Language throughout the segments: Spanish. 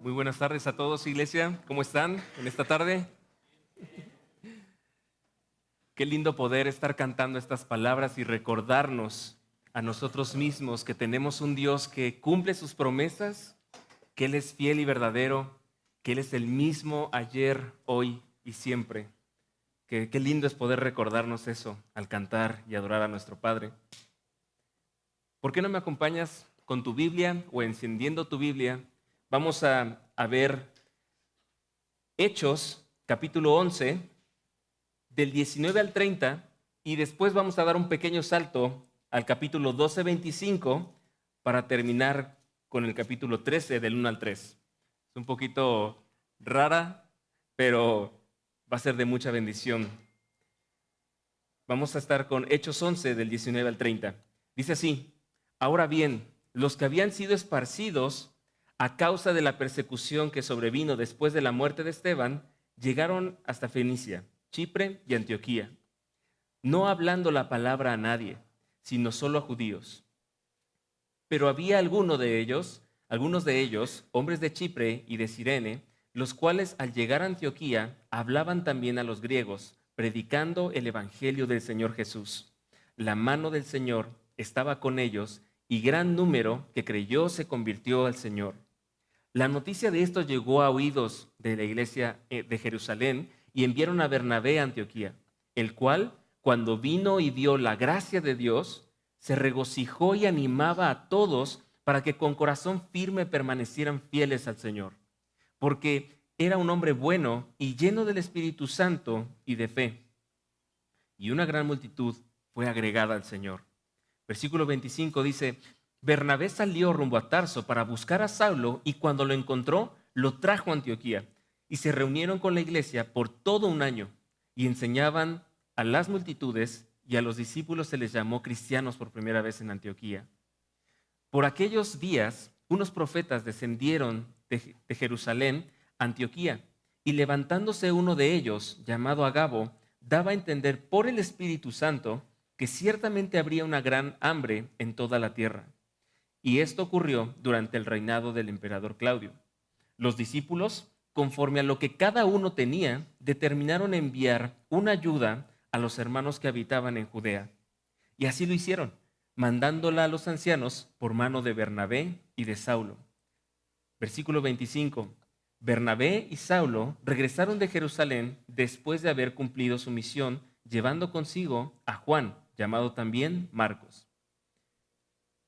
Muy buenas tardes a todos, iglesia. ¿Cómo están en esta tarde? Qué lindo poder estar cantando estas palabras y recordarnos a nosotros mismos que tenemos un Dios que cumple sus promesas, que Él es fiel y verdadero, que Él es el mismo ayer, hoy y siempre. Qué lindo es poder recordarnos eso al cantar y adorar a nuestro Padre. ¿Por qué no me acompañas con tu Biblia o encendiendo tu Biblia? Vamos a ver Hechos, capítulo 11, del 19 al 30, y después vamos a dar un pequeño salto al capítulo 12, 25, para terminar con el capítulo 13, del 1 al 3. Es un poquito rara, pero va a ser de mucha bendición. Vamos a estar con Hechos 11, del 19 al 30. Dice así: Ahora bien, los que habían sido esparcidos a causa de la persecución que sobrevino después de la muerte de Esteban, llegaron hasta Fenicia, Chipre y Antioquía, no hablando la palabra a nadie, sino solo a judíos. Pero había algunos de ellos, hombres de Chipre y de Cirene, los cuales al llegar a Antioquía hablaban también a los griegos, predicando el evangelio del Señor Jesús. La mano del Señor estaba con ellos, y gran número que creyó se convirtió al Señor. La noticia de esto llegó a oídos de la iglesia de Jerusalén, y enviaron a Bernabé a Antioquía, el cual, cuando vino y vio la gracia de Dios, se regocijó y animaba a todos para que con corazón firme permanecieran fieles al Señor, porque era un hombre bueno y lleno del Espíritu Santo y de fe. Y una gran multitud fue agregada al Señor. Versículo 25 dice: Bernabé salió rumbo a Tarso para buscar a Saulo, y cuando lo encontró, lo trajo a Antioquía. Y se reunieron con la iglesia por todo un año, y enseñaban a las multitudes, y a los discípulos se les llamó cristianos por primera vez en Antioquía. Por aquellos días, unos profetas descendieron de Jerusalén a Antioquía, y levantándose uno de ellos, llamado Agabo, daba a entender por el Espíritu Santo que ciertamente habría una gran hambre en toda la tierra. Y esto ocurrió durante el reinado del emperador Claudio. Los discípulos, conforme a lo que cada uno tenía, determinaron enviar una ayuda a los hermanos que habitaban en Judea. Y así lo hicieron, mandándola a los ancianos por mano de Bernabé y de Saulo. Versículo 25. Bernabé y Saulo regresaron de Jerusalén después de haber cumplido su misión, llevando consigo a Juan, llamado también Marcos.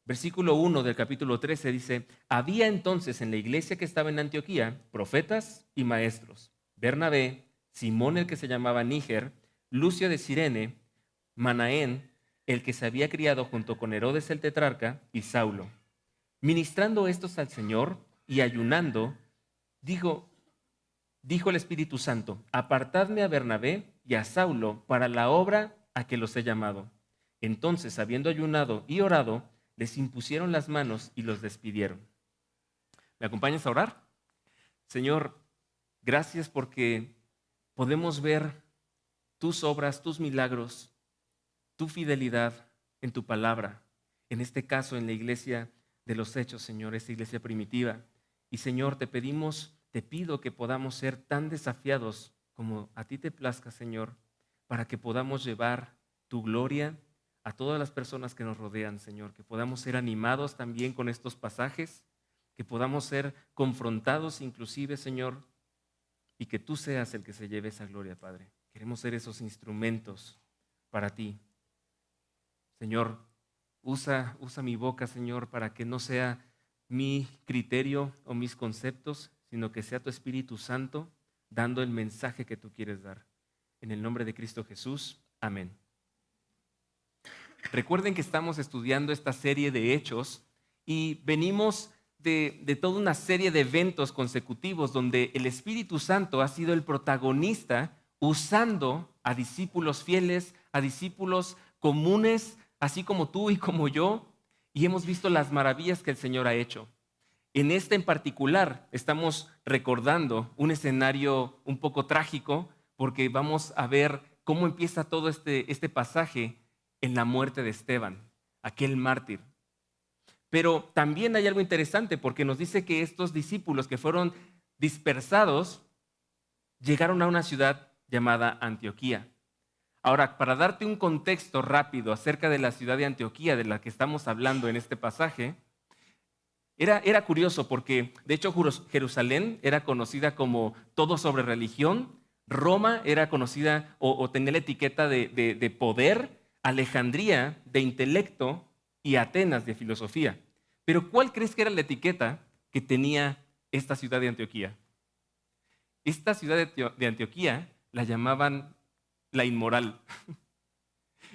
Versículo 1 del capítulo 13 dice: Había entonces en la iglesia que estaba en Antioquía profetas y maestros: Bernabé, Simón el que se llamaba Níger, Lucio de Cirene, Manaén, el que se había criado junto con Herodes el tetrarca, y Saulo. Ministrando estos al Señor y ayunando, dijo el Espíritu Santo: Apartadme a Bernabé y a Saulo para la obra a que los he llamado. Entonces, habiendo ayunado y orado, les impusieron las manos y los despidieron. ¿Me acompañas a orar? Señor, gracias porque podemos ver tus obras, tus milagros, tu fidelidad en tu palabra. En este caso, en la iglesia de los Hechos, Señor, esta iglesia primitiva. Y Señor, te pido que podamos ser tan desafiados como a ti te plazca, Señor, para que podamos llevar tu gloria a todas las personas que nos rodean, Señor, que podamos ser animados también con estos pasajes, que podamos ser confrontados inclusive, Señor, y que tú seas el que se lleve esa gloria, Padre. Queremos ser esos instrumentos para ti. Señor, usa mi boca, Señor, para que no sea mi criterio o mis conceptos, sino que sea tu Espíritu Santo dando el mensaje que tú quieres dar. En el nombre de Cristo Jesús, amén. Recuerden que estamos estudiando esta serie de hechos y venimos de toda una serie de eventos consecutivos donde el Espíritu Santo ha sido el protagonista usando a discípulos fieles, a discípulos comunes, así como tú y como yo, y hemos visto las maravillas que el Señor ha hecho. En este en particular estamos recordando un escenario un poco trágico porque vamos a ver cómo empieza todo este pasaje en la muerte de Esteban, aquel mártir. Pero también hay algo interesante porque nos dice que estos discípulos que fueron dispersados llegaron a una ciudad llamada Antioquía. Ahora, para darte un contexto rápido acerca de la ciudad de Antioquía de la que estamos hablando en este pasaje, era curioso porque de hecho Jerusalén era conocida como todo sobre religión, Roma era conocida o tenía la etiqueta de poder, Alejandría de intelecto y Atenas de filosofía. Pero ¿cuál crees que era la etiqueta que tenía esta ciudad de Antioquía? Esta ciudad de Antioquía la llamaban la inmoral.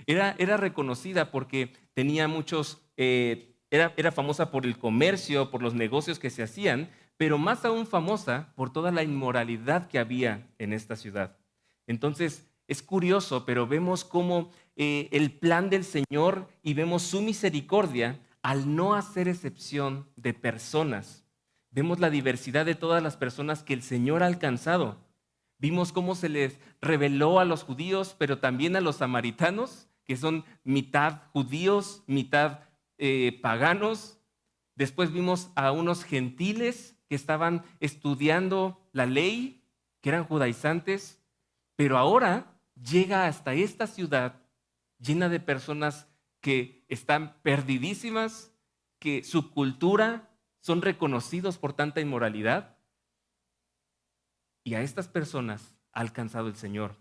Era reconocida porque tenía muchos, era famosa por el comercio, por los negocios que se hacían, pero más aún famosa por toda la inmoralidad que había en esta ciudad. Entonces, es curioso, pero vemos cómo el plan del Señor y vemos su misericordia al no hacer excepción de personas. Vemos la diversidad de todas las personas que el Señor ha alcanzado. Vimos cómo se les reveló a los judíos, pero también a los samaritanos, que son mitad judíos, mitad paganos. Después vimos a unos gentiles que estaban estudiando la ley, que eran judaizantes, pero ahora llega hasta esta ciudad llena de personas que están perdidísimas, que su cultura son reconocidos por tanta inmoralidad. Y a estas personas ha alcanzado el Señor.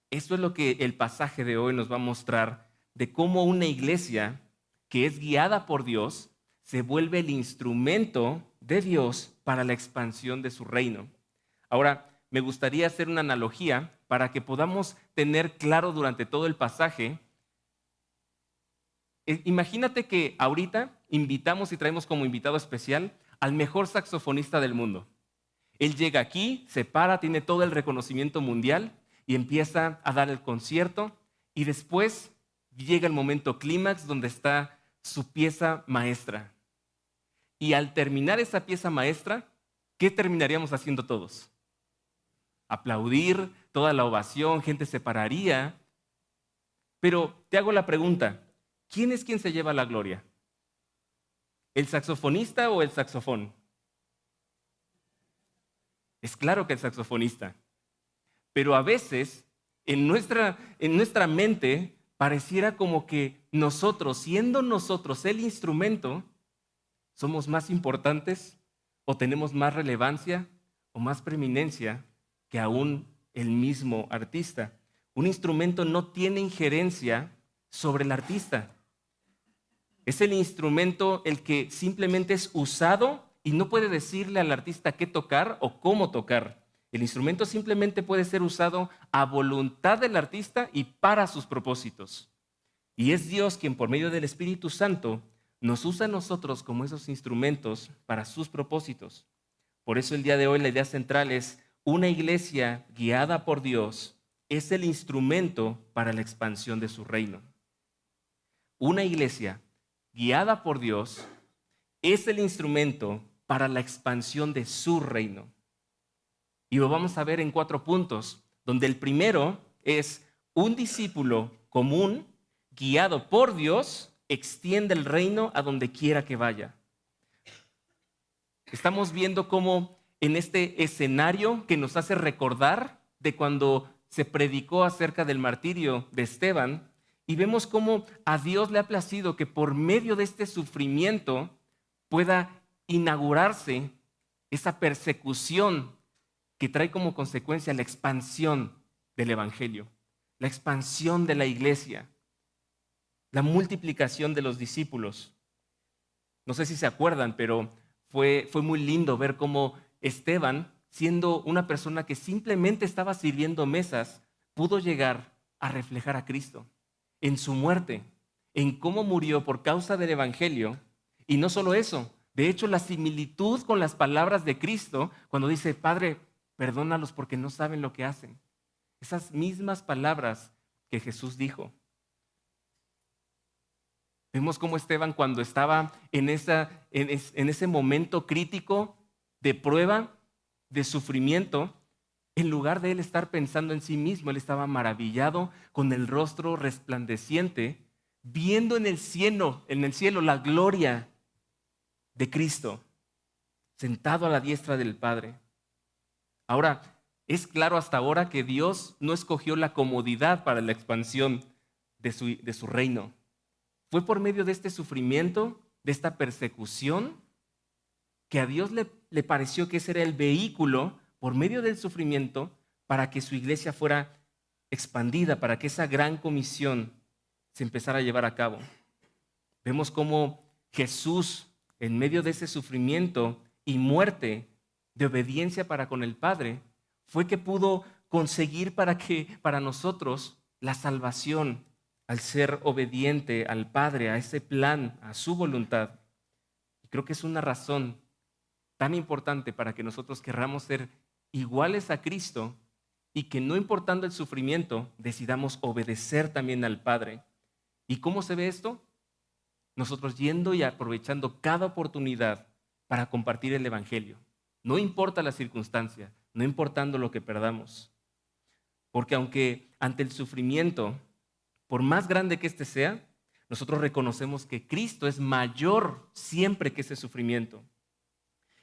Esto es lo que el pasaje de hoy nos va a mostrar de cómo una iglesia que es guiada por Dios se vuelve el instrumento de Dios para la expansión de su reino. Ahora, me gustaría hacer una analogía para que podamos tener claro durante todo el pasaje. Imagínate que ahorita invitamos y traemos como invitado especial al mejor saxofonista del mundo. Él llega aquí, se para, tiene todo el reconocimiento mundial y empieza a dar el concierto y después llega el momento clímax donde está su pieza maestra. Y al terminar esa pieza maestra, ¿qué terminaríamos haciendo todos? Aplaudir, toda la ovación, gente se pararía. Pero te hago la pregunta, ¿quién es quien se lleva la gloria? ¿El saxofonista o el saxofón? Es claro que el saxofonista. Pero a veces en nuestra mente pareciera como que nosotros, siendo nosotros el instrumento, somos más importantes o tenemos más relevancia o más preeminencia que aún el mismo artista. Un instrumento no tiene injerencia sobre el artista. Es el instrumento el que simplemente es usado y no puede decirle al artista qué tocar o cómo tocar. El instrumento simplemente puede ser usado a voluntad del artista y para sus propósitos. Y es Dios quien por medio del Espíritu Santo nos usa a nosotros como esos instrumentos para sus propósitos. Por eso el día de hoy la idea central es una iglesia guiada por Dios es el instrumento para la expansión de su reino. Una iglesia guiada por Dios es el instrumento para la expansión de su reino. Y lo vamos a ver en 4 puntos, donde el primero es un discípulo común, guiado por Dios, extiende el reino a donde quiera que vaya. Estamos viendo cómo en este escenario que nos hace recordar de cuando se predicó acerca del martirio de Esteban, y vemos cómo a Dios le ha placido que por medio de este sufrimiento pueda inaugurarse esa persecución que trae como consecuencia la expansión del evangelio, la expansión de la iglesia, la multiplicación de los discípulos. No sé si se acuerdan, pero fue muy lindo ver cómo Esteban, siendo una persona que simplemente estaba sirviendo mesas, pudo llegar a reflejar a Cristo en su muerte, en cómo murió por causa del evangelio. Y no solo eso, de hecho la similitud con las palabras de Cristo cuando dice, Padre, perdónalos porque no saben lo que hacen. Esas mismas palabras que Jesús dijo. Vemos cómo Esteban, cuando estaba en ese momento crítico de prueba, de sufrimiento, en lugar de él estar pensando en sí mismo, él estaba maravillado con el rostro resplandeciente, viendo en el cielo la gloria de Cristo, sentado a la diestra del Padre. Ahora, es claro hasta ahora que Dios no escogió la comodidad para la expansión de su reino. Fue por medio de este sufrimiento, de esta persecución, que a Dios le pareció que ese era el vehículo, por medio del sufrimiento, para que su iglesia fuera expandida, para que esa gran comisión se empezara a llevar a cabo. Vemos cómo Jesús, en medio de ese sufrimiento y muerte de obediencia para con el Padre, fue que pudo conseguir para nosotros la salvación al ser obediente al Padre, a ese plan, a su voluntad. Y creo que es una razón tan importante para que nosotros querramos ser iguales a Cristo y que no importando el sufrimiento, decidamos obedecer también al Padre. ¿Y cómo se ve esto? Nosotros yendo y aprovechando cada oportunidad para compartir el Evangelio. No importa la circunstancia, no importando lo que perdamos. Porque aunque ante el sufrimiento, por más grande que éste sea, nosotros reconocemos que Cristo es mayor siempre que ese sufrimiento.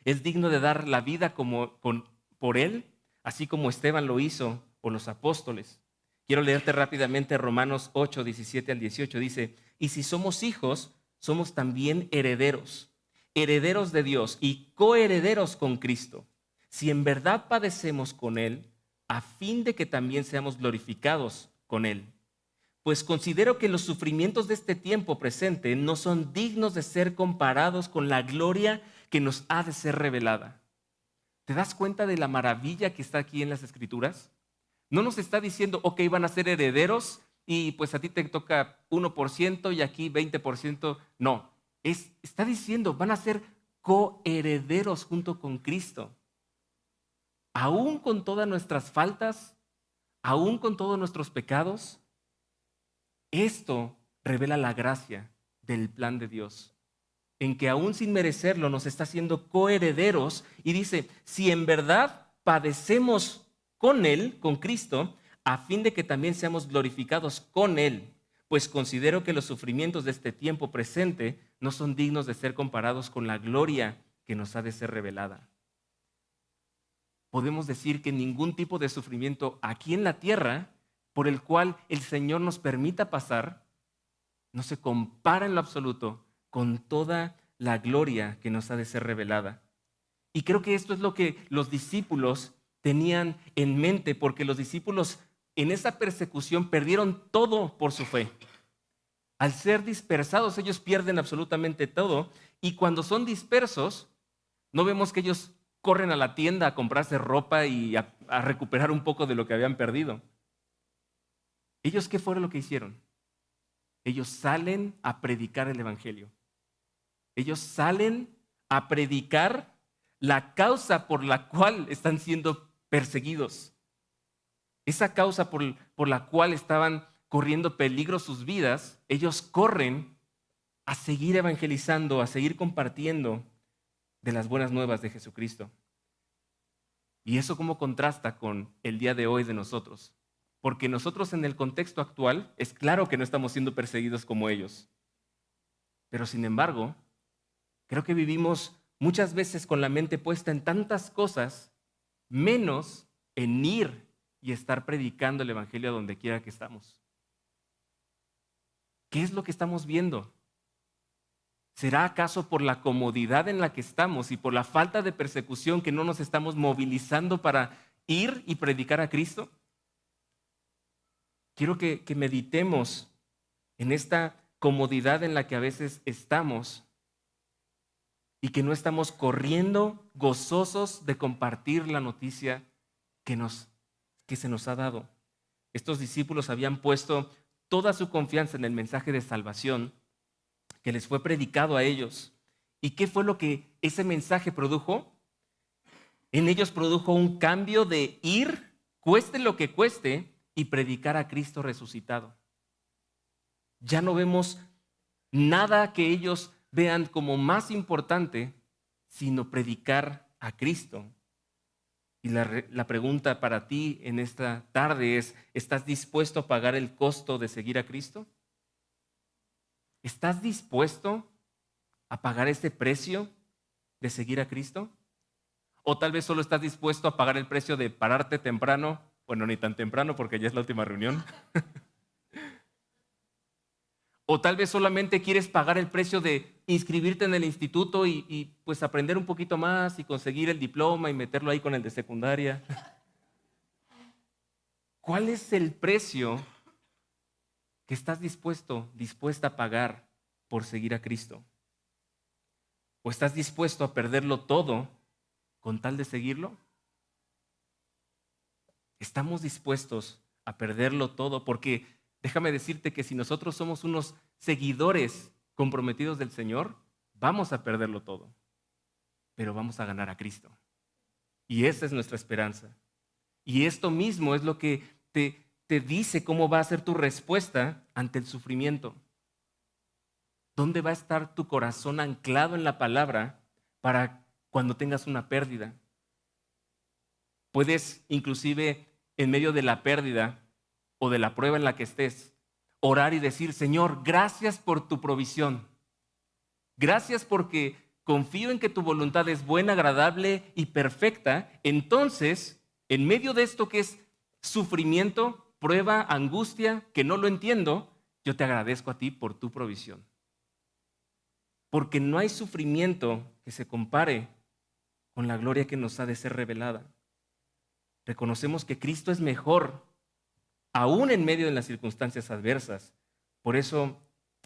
Es digno de dar la vida por Él, así como Esteban lo hizo por los apóstoles. Quiero leerte rápidamente Romanos 8, 17 al 18. Dice, y si somos hijos, somos también herederos, herederos de Dios y coherederos con Cristo, si en verdad padecemos con Él, a fin de que también seamos glorificados con Él. Pues considero que los sufrimientos de este tiempo presente no son dignos de ser comparados con la gloria que nos ha de ser revelada. ¿Te das cuenta de la maravilla que está aquí en las Escrituras? No nos está diciendo, ok, van a ser herederos y pues a ti te toca 1% y aquí 20%. No, está diciendo, van a ser coherederos junto con Cristo. Aún con todas nuestras faltas, aún con todos nuestros pecados, esto revela la gracia del plan de Dios, en que aún sin merecerlo nos está haciendo coherederos y dice, si en verdad padecemos con Él, con Cristo, a fin de que también seamos glorificados con Él, pues considero que los sufrimientos de este tiempo presente no son dignos de ser comparados con la gloria que nos ha de ser revelada. Podemos decir que ningún tipo de sufrimiento aquí en la tierra por el cual el Señor nos permita pasar no se compara en lo absoluto con toda la gloria que nos ha de ser revelada. Y creo que esto es lo que los discípulos tenían en mente, porque los discípulos en esa persecución perdieron todo por su fe. Al ser dispersados, ellos pierden absolutamente todo, y cuando son dispersos, no vemos que ellos corren a la tienda a comprarse ropa y a recuperar un poco de lo que habían perdido. ¿Ellos qué fue lo que hicieron? Ellos salen a predicar el Evangelio. Ellos salen a predicar la causa por la cual están siendo perseguidos. Esa causa por la cual estaban corriendo peligro sus vidas, ellos corren a seguir evangelizando, a seguir compartiendo de las buenas nuevas de Jesucristo. ¿Y eso cómo contrasta con el día de hoy de nosotros? Porque nosotros en el contexto actual es claro que no estamos siendo perseguidos como ellos. Pero sin embargo, creo que vivimos muchas veces con la mente puesta en tantas cosas, menos en ir y estar predicando el Evangelio a donde quiera que estamos. ¿Qué es lo que estamos viendo? ¿Será acaso por la comodidad en la que estamos y por la falta de persecución que no nos estamos movilizando para ir y predicar a Cristo? Quiero que meditemos en esta comodidad en la que a veces estamos y que no estamos corriendo gozosos de compartir la noticia que se nos ha dado. Estos discípulos habían puesto toda su confianza en el mensaje de salvación que les fue predicado a ellos. ¿Y qué fue lo que ese mensaje produjo? En ellos produjo un cambio de ir, cueste lo que cueste, y predicar a Cristo resucitado. Ya no vemos nada que ellos vean como más importante, sino predicar a Cristo. Y la pregunta para ti en esta tarde es, ¿estás dispuesto a pagar el costo de seguir a Cristo? ¿Estás dispuesto a pagar ese precio de seguir a Cristo? ¿O tal vez solo estás dispuesto a pagar el precio de pararte temprano? Bueno, ni tan temprano porque ya es la última reunión. O tal vez solamente quieres pagar el precio de inscribirte en el instituto y pues aprender un poquito más y conseguir el diploma y meterlo ahí con el de secundaria. ¿Cuál es el precio que estás dispuesta a pagar por seguir a Cristo? ¿O estás dispuesto a perderlo todo con tal de seguirlo? Estamos dispuestos a perderlo todo porque déjame decirte que si nosotros somos unos seguidores comprometidos del Señor, vamos a perderlo todo, pero vamos a ganar a Cristo. Y esa es nuestra esperanza. Y esto mismo es lo que te dice cómo va a ser tu respuesta ante el sufrimiento. ¿Dónde va a estar tu corazón anclado en la palabra para cuando tengas una pérdida? Puedes inclusive en medio de la pérdida o de la prueba en la que estés, orar y decir, Señor, gracias por tu provisión. Gracias porque confío en que tu voluntad es buena, agradable y perfecta. Entonces, en medio de esto que es sufrimiento, prueba, angustia, que no lo entiendo, yo te agradezco a ti por tu provisión. Porque no hay sufrimiento que se compare con la gloria que nos ha de ser revelada. Reconocemos que Cristo es mejor, aún en medio de las circunstancias adversas. Por eso,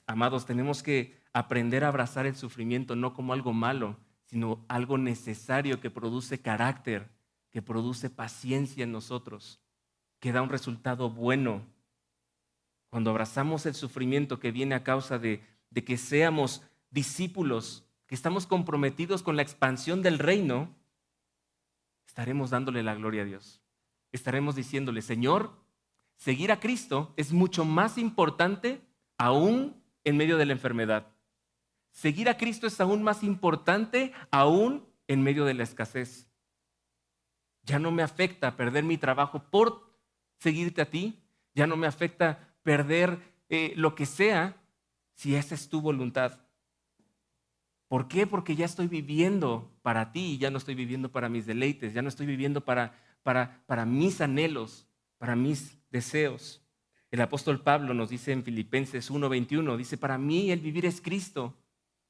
amados, tenemos que aprender a abrazar el sufrimiento no como algo malo, sino algo necesario que produce carácter, que produce paciencia en nosotros, que da un resultado bueno. Cuando abrazamos el sufrimiento que viene a causa de que seamos discípulos, que estamos comprometidos con la expansión del reino, estaremos dándole la gloria a Dios. Estaremos diciéndole, Señor, seguir a Cristo es mucho más importante aún en medio de la enfermedad. Seguir a Cristo es aún más importante aún en medio de la escasez. Ya no me afecta perder mi trabajo por seguirte a ti. Ya no me afecta perder lo que sea si esa es tu voluntad. ¿Por qué? Porque ya estoy viviendo para ti, ya no estoy viviendo para mis deleites, ya no estoy viviendo para mis anhelos, para mis deseos. El apóstol Pablo nos dice en Filipenses 1:21, dice, para mí el vivir es Cristo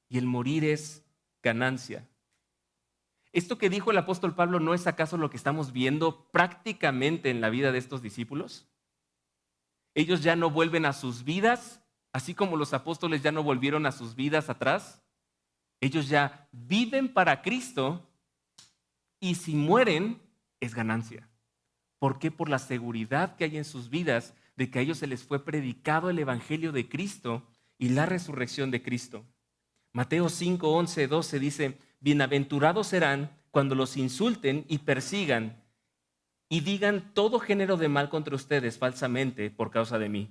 y el morir es ganancia. ¿Esto que dijo el apóstol Pablo no es acaso lo que estamos viendo prácticamente en la vida de estos discípulos? Ellos ya no vuelven a sus vidas, así como los apóstoles ya no volvieron a sus vidas atrás. Ellos ya viven para Cristo y si mueren es ganancia. ¿Por qué? Por la seguridad que hay en sus vidas de que a ellos se les fue predicado el evangelio de Cristo y la resurrección de Cristo. Mateo 5, 11, 12 dice, bienaventurados serán cuando los insulten y persigan y digan todo género de mal contra ustedes falsamente por causa de mí.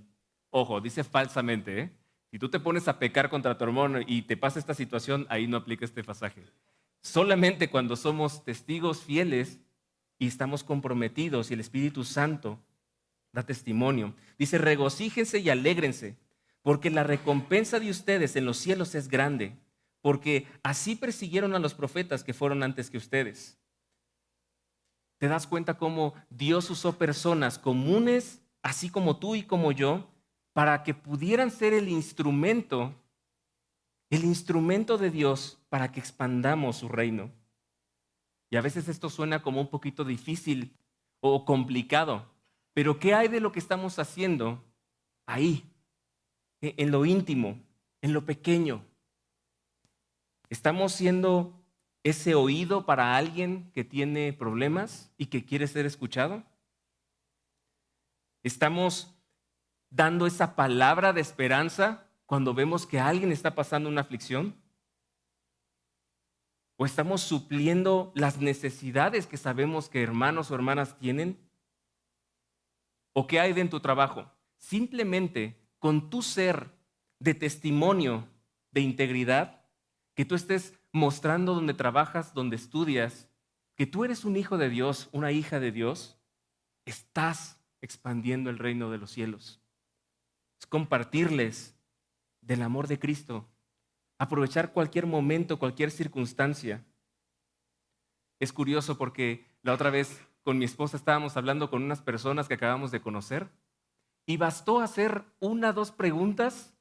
Ojo, dice falsamente, ¿eh? Si tú te pones a pecar contra tu hermano y te pasa esta situación, ahí no aplica este pasaje. Solamente cuando somos testigos fieles y estamos comprometidos y el Espíritu Santo da testimonio. Dice, regocíjense y alégrense, porque la recompensa de ustedes en los cielos es grande, porque así persiguieron a los profetas que fueron antes que ustedes. ¿Te das cuenta cómo Dios usó personas comunes, así como tú y como yo, para que pudieran ser el instrumento de Dios para que expandamos su reino? Y a veces esto suena como un poquito difícil o complicado, pero ¿qué hay de lo que estamos haciendo ahí, en lo íntimo, en lo pequeño? ¿Estamos siendo ese oído para alguien que tiene problemas y que quiere ser escuchado? ¿Estamos dando esa palabra de esperanza cuando vemos que alguien está pasando una aflicción? ¿O estamos supliendo las necesidades que sabemos que hermanos o hermanas tienen? ¿O qué hay de en tu trabajo? Simplemente con tu ser de testimonio, de integridad, que tú estés mostrando donde trabajas, donde estudias, que tú eres un hijo de Dios, una hija de Dios, estás expandiendo el reino de los cielos. Es compartirles del amor de Cristo, aprovechar cualquier momento, cualquier circunstancia. Es curioso porque la otra vez con mi esposa estábamos hablando con unas personas que acabamos de conocer y bastó hacer 1 o 2 preguntas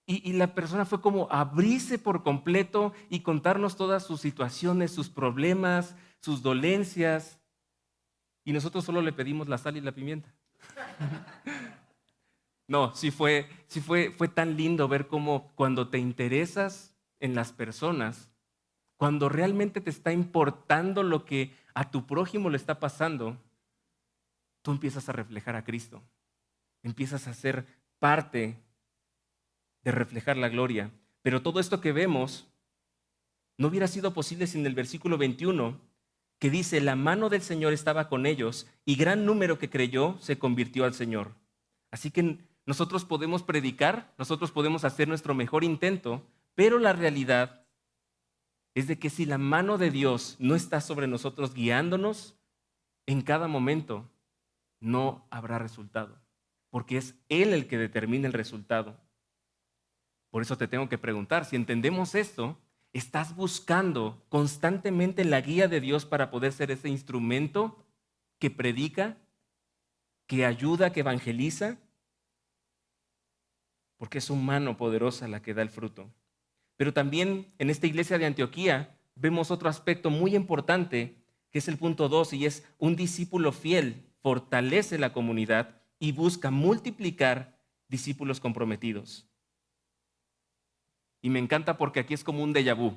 y la persona fue como abrirse por completo y contarnos todas sus situaciones, sus problemas, sus dolencias. Y nosotros solo le pedimos la sal y la pimienta. No, fue tan lindo ver cómo cuando te interesas en las personas, cuando realmente te está importando lo que a tu prójimo le está pasando, tú empiezas a reflejar a Cristo. Empiezas a ser parte de reflejar la gloria. Pero todo esto que vemos no hubiera sido posible sin el versículo 21, que dice, la mano del Señor estaba con ellos y gran número que creyó se convirtió al Señor. Así que nosotros podemos predicar, nosotros podemos hacer nuestro mejor intento, pero la realidad es de que si la mano de Dios no está sobre nosotros guiándonos, en cada momento no habrá resultado, porque es Él el que determina el resultado. Por eso te tengo que preguntar, si entendemos esto, ¿estás buscando constantemente la guía de Dios para poder ser ese instrumento que predica, que ayuda, que evangeliza? Porque es su mano poderosa la que da el fruto. Pero también en esta iglesia de Antioquía vemos otro aspecto muy importante, que es el punto 2, y es un discípulo fiel fortalece la comunidad y busca multiplicar discípulos comprometidos. Y me encanta porque aquí es como un déjà vu.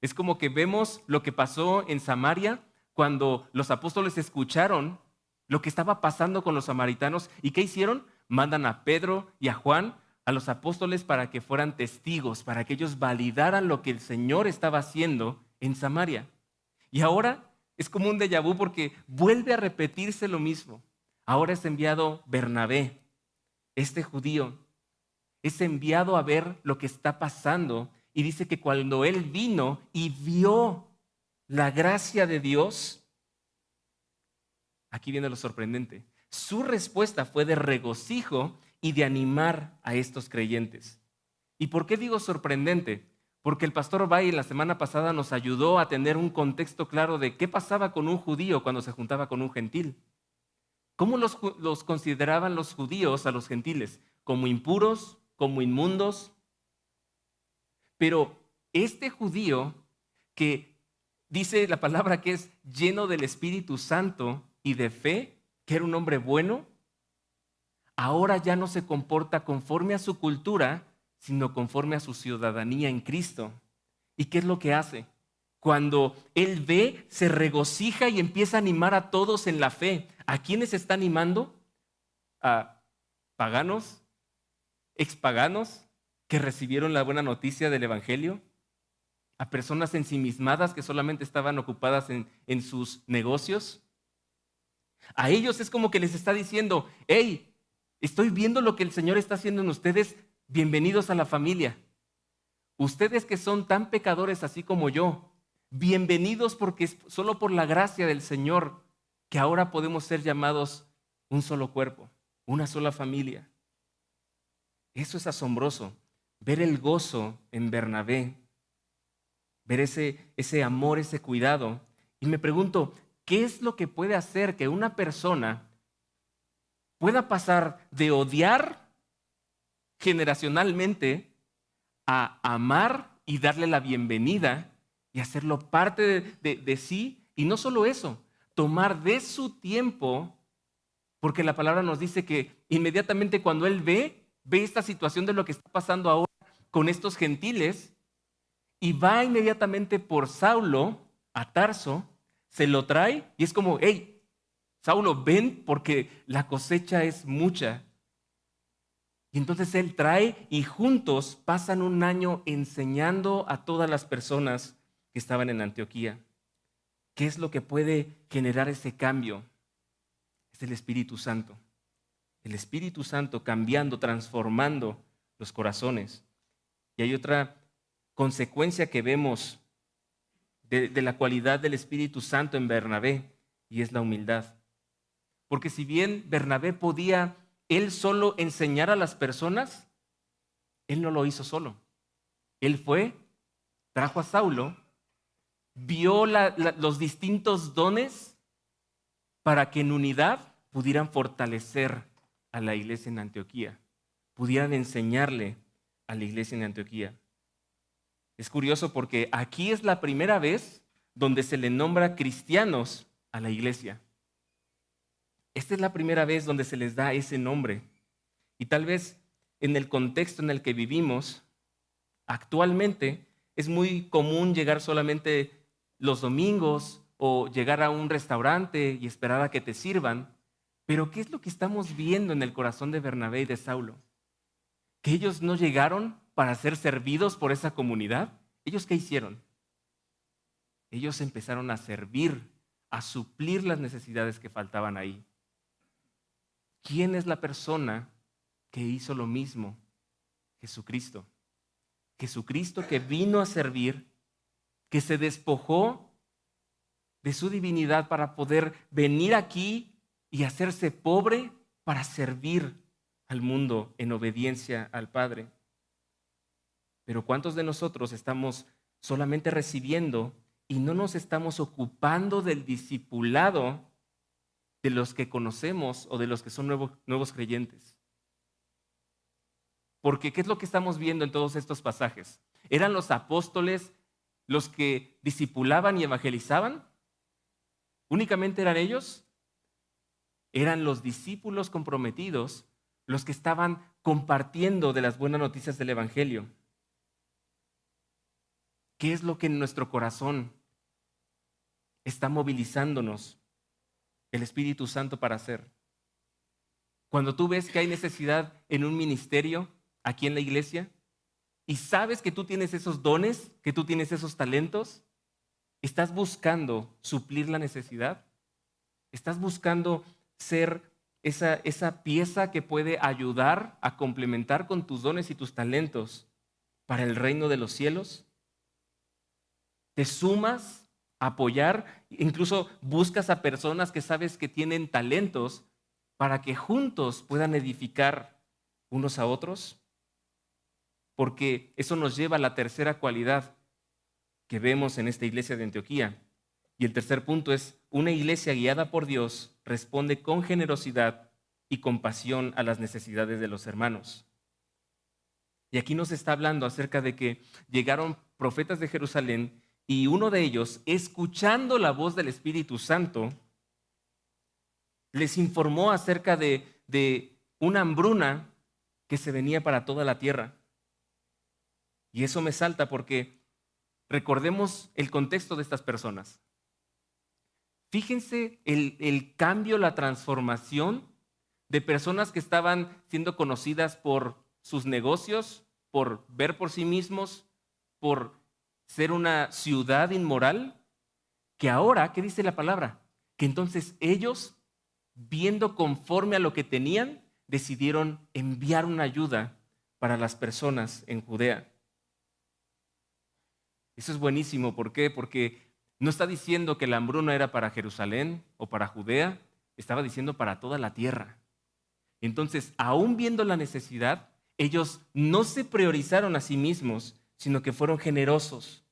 Es como que vemos lo que pasó en Samaria cuando los apóstoles escucharon lo que estaba pasando con los samaritanos. ¿Y qué hicieron? Mandan a Pedro y a Juan, a los apóstoles, para que fueran testigos, para que ellos validaran lo que el Señor estaba haciendo en Samaria. Y ahora es como un déjà vu porque vuelve a repetirse lo mismo. Ahora es enviado Bernabé, este judío, es enviado a ver lo que está pasando y dice que cuando él vino y vio la gracia de Dios, aquí viene lo sorprendente, su respuesta fue de regocijo y de animar a estos creyentes. ¿Y por qué digo sorprendente? Porque el pastor Bay la semana pasada nos ayudó a tener un contexto claro de qué pasaba con un judío cuando se juntaba con un gentil. ¿Cómo los consideraban los judíos a los gentiles? ¿Como impuros? ¿Como inmundos? Pero este judío que dice la palabra que es lleno del Espíritu Santo y de fe, que era un hombre bueno, ahora ya no se comporta conforme a su cultura, sino conforme a su ciudadanía en Cristo. ¿Y qué es lo que hace? Cuando él ve, se regocija y empieza a animar a todos en la fe. ¿A quiénes está animando? A paganos, expaganos que recibieron la buena noticia del Evangelio, a personas ensimismadas que solamente estaban ocupadas en sus negocios. A ellos es como que les está diciendo, hey, estoy viendo lo que el Señor está haciendo en ustedes, bienvenidos a la familia. Ustedes que son tan pecadores así como yo, bienvenidos porque es solo por la gracia del Señor que ahora podemos ser llamados un solo cuerpo, una sola familia. Eso es asombroso, ver el gozo en Bernabé, ver ese amor, ese cuidado. Y me pregunto, ¿qué es lo que puede hacer que una persona pueda pasar de odiar generacionalmente a amar y darle la bienvenida y hacerlo parte de sí? Y no solo eso, tomar de su tiempo, porque la palabra nos dice que inmediatamente cuando él ve esta situación de lo que está pasando ahora con estos gentiles y va inmediatamente por Saulo a Tarso, se lo trae y es como, hey, Saulo, ven porque la cosecha es mucha. Y entonces él trae y juntos pasan un año enseñando a todas las personas que estaban en Antioquía. ¿Qué es lo que puede generar ese cambio? Es el Espíritu Santo. El Espíritu Santo cambiando, transformando los corazones. Y hay otra consecuencia que vemos de la cualidad del Espíritu Santo en Bernabé, y es la humildad. Porque si bien Bernabé podía él solo enseñar a las personas, él no lo hizo solo. Él fue, trajo a Saulo, vio los distintos dones para que en unidad pudieran fortalecer a la iglesia en Antioquía, pudieran enseñarle a la iglesia en Antioquía. Es curioso porque aquí es la primera vez donde se le nombra cristianos a la iglesia. Esta es la primera vez donde se les da ese nombre. Y tal vez en el contexto en el que vivimos, actualmente es muy común llegar solamente los domingos o llegar a un restaurante y esperar a que te sirvan. Pero ¿qué es lo que estamos viendo en el corazón de Bernabé y de Saulo? ¿Que ellos no llegaron para ser servidos por esa comunidad? ¿Ellos qué hicieron? Ellos empezaron a servir, a suplir las necesidades que faltaban ahí. ¿Quién es la persona que hizo lo mismo? Jesucristo. Jesucristo que vino a servir, que se despojó de su divinidad para poder venir aquí y hacerse pobre para servir al mundo en obediencia al Padre. Pero ¿cuántos de nosotros estamos solamente recibiendo y no nos estamos ocupando del discipulado de los que conocemos o de los que son nuevos creyentes? Porque ¿qué es lo que estamos viendo en todos estos pasajes? ¿Eran los apóstoles los que discipulaban y evangelizaban? ¿Únicamente eran ellos? Eran los discípulos comprometidos los que estaban compartiendo de las buenas noticias del evangelio. ¿Qué es lo que en nuestro corazón está movilizándonos el Espíritu Santo para hacer? Cuando tú ves que hay necesidad en un ministerio aquí en la iglesia y sabes que tú tienes esos dones, que tú tienes esos talentos, ¿estás buscando suplir la necesidad? ¿Estás buscando ser esa pieza que puede ayudar a complementar con tus dones y tus talentos para el reino de los cielos? ¿Te sumas a apoyar? Incluso buscas a personas que sabes que tienen talentos para que juntos puedan edificar unos a otros. Porque eso nos lleva a la tercera cualidad que vemos en esta iglesia de Antioquía. Y el tercer punto es: una iglesia guiada por Dios responde con generosidad y compasión a las necesidades de los hermanos. Y aquí nos está hablando acerca de que llegaron profetas de Jerusalén y uno de ellos, escuchando la voz del Espíritu Santo, les informó acerca de una hambruna que se venía para toda la tierra. Y eso me salta porque recordemos el contexto de estas personas. Fíjense el cambio, la transformación de personas que estaban siendo conocidas por sus negocios, por ver por sí mismos, por ser una ciudad inmoral, que ahora, ¿qué dice la palabra? Que entonces ellos, viendo conforme a lo que tenían, decidieron enviar una ayuda para las personas en Judea. Eso es buenísimo. ¿Por qué? Porque no está diciendo que la hambruna era para Jerusalén o para Judea, estaba diciendo para toda la tierra. Entonces, aún viendo la necesidad, ellos no se priorizaron a sí mismos, sino que fueron generosos.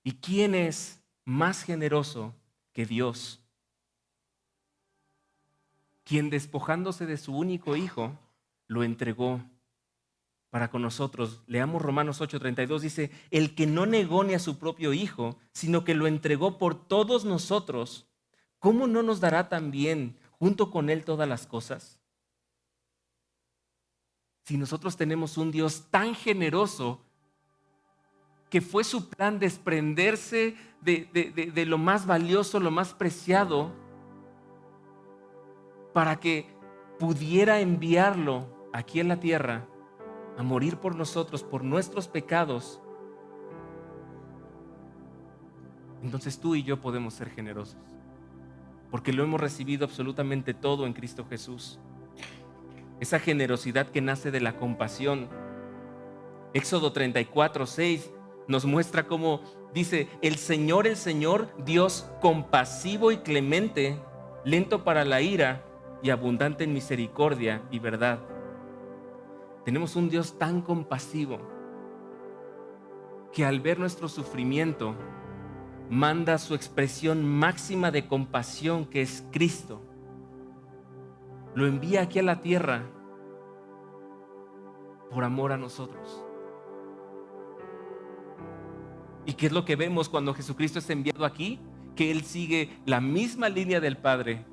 ¿Y quién es más generoso que Dios? Quien despojándose de su único hijo, lo entregó para con nosotros. Leamos Romanos 8:32, dice: el que no negó ni a su propio hijo, sino que lo entregó por todos nosotros, ¿cómo no nos dará también junto con él todas las cosas? Si nosotros tenemos un Dios tan generoso, que fue su plan desprenderse de lo más valioso, lo más preciado, para que pudiera enviarlo aquí en la tierra a morir por nosotros, por nuestros pecados, entonces tú y yo podemos ser generosos, porque lo hemos recibido absolutamente todo en Cristo Jesús. Esa generosidad que nace de la compasión. Éxodo 34:6 nos muestra cómo dice: el Señor, Dios compasivo y clemente, lento para la ira y abundante en misericordia y verdad. Tenemos un Dios tan compasivo que al ver nuestro sufrimiento manda su expresión máxima de compasión, que es Cristo. Lo envía aquí a la tierra por amor a nosotros. ¿Y qué es lo que vemos cuando Jesucristo es enviado aquí? Que Él sigue la misma línea del Padre.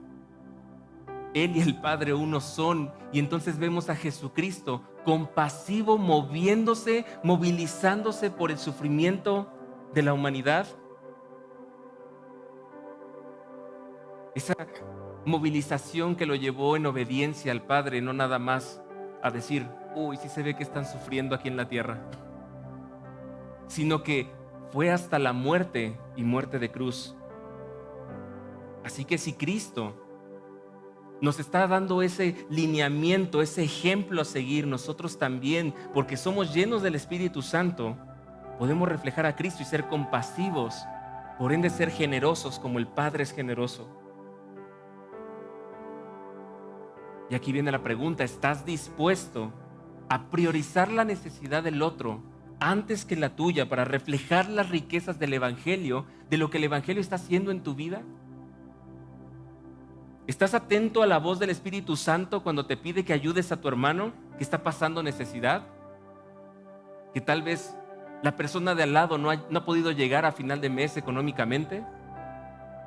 Él y el Padre uno son. Y entonces vemos a Jesucristo compasivo, moviéndose, movilizándose por el sufrimiento de la humanidad. Esa movilización que lo llevó en obediencia al Padre, no nada más a decir, uy, sí se ve que están sufriendo aquí en la tierra, sino que fue hasta la muerte y muerte de cruz. Así que si Cristo nos está dando ese lineamiento, ese ejemplo a seguir, nosotros también, porque somos llenos del Espíritu Santo, podemos reflejar a Cristo y ser compasivos, por ende ser generosos como el Padre es generoso. Y aquí viene la pregunta, ¿estás dispuesto a priorizar la necesidad del otro antes que la tuya para reflejar las riquezas del Evangelio, de lo que el Evangelio está haciendo en tu vida? ¿Estás atento a la voz del Espíritu Santo cuando te pide que ayudes a tu hermano que está pasando necesidad? Que tal vez la persona de al lado no ha podido llegar a final de mes económicamente.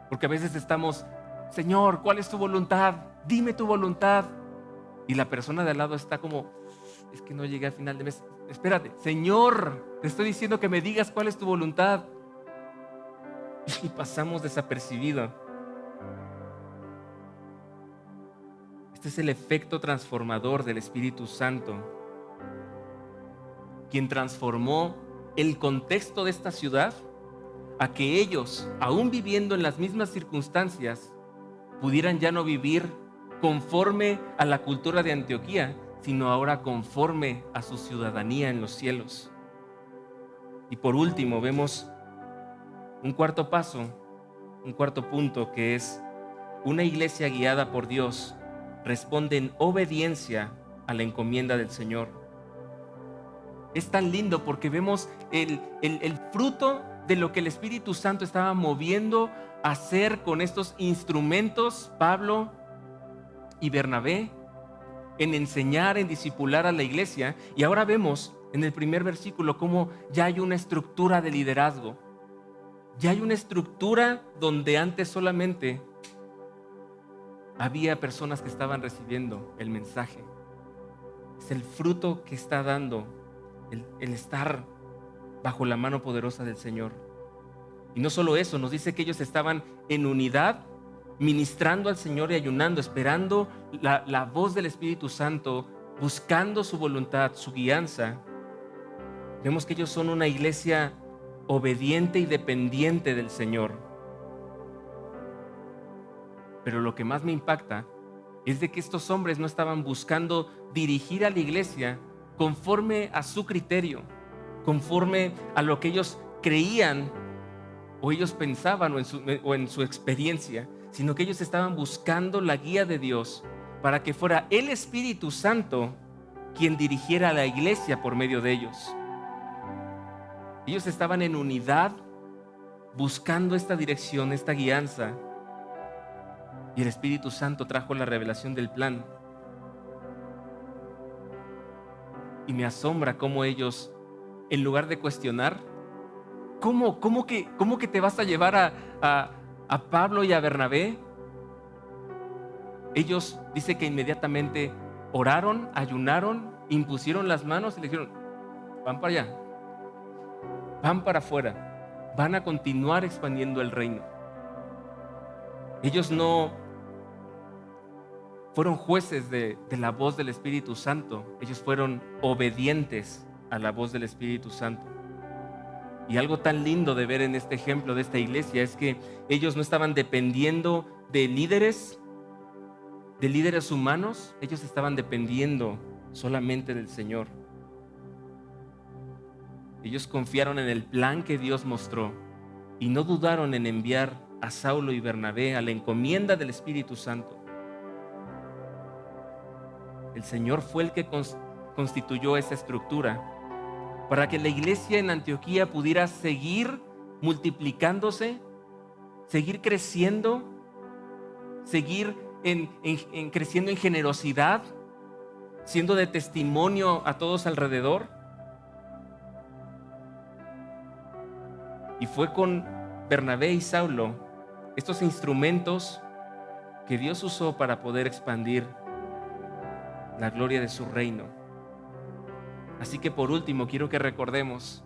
Porque a veces estamos, Señor, ¿cuál es tu voluntad? Dime tu voluntad. Y la persona de al lado está como, es que no llegué a final de mes. Espérate, Señor, te estoy diciendo que me digas cuál es tu voluntad. Y pasamos desapercibido. Este es el efecto transformador del Espíritu Santo, quien transformó el contexto de esta ciudad a que ellos, aún viviendo en las mismas circunstancias, pudieran ya no vivir conforme a la cultura de Antioquía, sino ahora conforme a su ciudadanía en los cielos. Y por último, vemos un cuarto paso, un cuarto punto, que es una iglesia guiada por Dios responde en obediencia a la encomienda del Señor. Es tan lindo porque vemos el fruto de lo que el Espíritu Santo estaba moviendo a hacer con estos instrumentos, Pablo y Bernabé, en enseñar, en discipular a la iglesia. Y ahora vemos en el primer versículo cómo ya hay una estructura de liderazgo. Ya hay una estructura donde antes solamente había personas que estaban recibiendo el mensaje. Es el fruto que está dando el estar bajo la mano poderosa del Señor. Y no solo eso, nos dice que ellos estaban en unidad, ministrando al Señor y ayunando, esperando la voz del Espíritu Santo, buscando su voluntad, su guianza. Vemos que ellos son una iglesia obediente y dependiente del Señor. Pero lo que más me impacta es de que estos hombres no estaban buscando dirigir a la iglesia conforme a su criterio, conforme a lo que ellos creían o ellos pensaban o en su experiencia, sino que ellos estaban buscando la guía de Dios para que fuera el Espíritu Santo quien dirigiera a la iglesia por medio de ellos. Ellos estaban en unidad buscando esta dirección, esta guianza. Y el Espíritu Santo trajo la revelación del plan. Y me asombra cómo ellos, en lugar de cuestionar, ¿cómo que te vas a llevar a Pablo y a Bernabé? Ellos, dice que inmediatamente oraron, ayunaron, impusieron las manos y le dijeron, van para allá, van para afuera, van a continuar expandiendo el reino. Ellos no fueron jueces de la voz del Espíritu Santo. Ellos fueron obedientes a la voz del Espíritu Santo. Y algo tan lindo de ver en este ejemplo de esta iglesia es que ellos no estaban dependiendo de líderes humanos. Ellos estaban dependiendo solamente del Señor. Ellos confiaron en el plan que Dios mostró y no dudaron en enviar a Saulo y Bernabé a la encomienda del Espíritu Santo. El Señor fue el que constituyó esa estructura para que la iglesia en Antioquía pudiera seguir multiplicándose, seguir creciendo, seguir creciendo en generosidad, siendo de testimonio a todos alrededor. Y fue con Bernabé y Saulo, estos instrumentos que Dios usó para poder expandir la gloria de su reino. Así que por último quiero que recordemos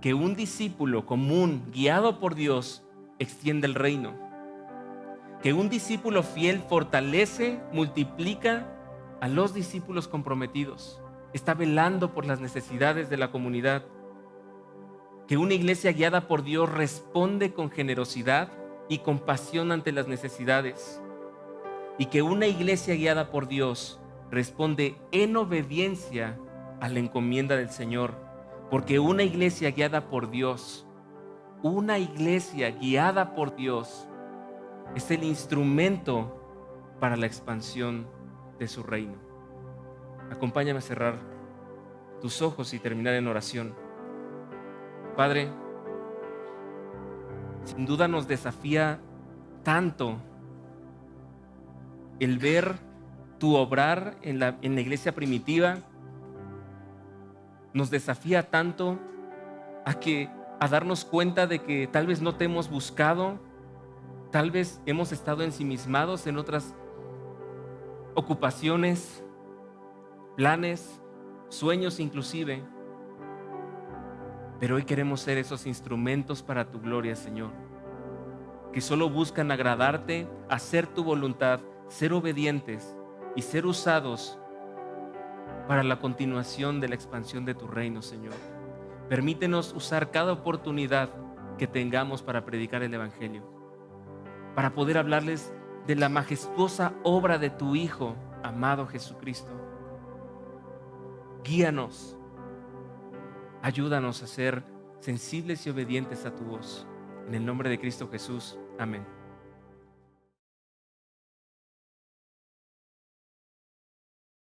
que un discípulo común, guiado por Dios, extiende el reino. Que un discípulo fiel fortalece, multiplica a los discípulos comprometidos. Está velando por las necesidades de la comunidad. Que una iglesia guiada por Dios responde con generosidad y compasión ante las necesidades. Y que una iglesia guiada por Dios responde en obediencia a la encomienda del Señor. Porque una iglesia guiada por Dios, es el instrumento para la expansión de su reino. Acompáñame a cerrar tus ojos y terminar en oración. Padre, sin duda nos desafía tanto el ver tu obrar en la iglesia primitiva. Nos desafía tanto a darnos cuenta de que tal vez no te hemos buscado, tal vez hemos estado ensimismados en otras ocupaciones, planes, sueños inclusive. Pero hoy queremos ser esos instrumentos para tu gloria, Señor, que solo buscan agradarte, hacer tu voluntad, ser obedientes y ser usados para la continuación de la expansión de tu reino, Señor. Permítenos usar cada oportunidad que tengamos para predicar el Evangelio, para poder hablarles de la majestuosa obra de tu Hijo, amado Jesucristo. Guíanos, ayúdanos a ser sensibles y obedientes a tu voz. En el nombre de Cristo Jesús, amén.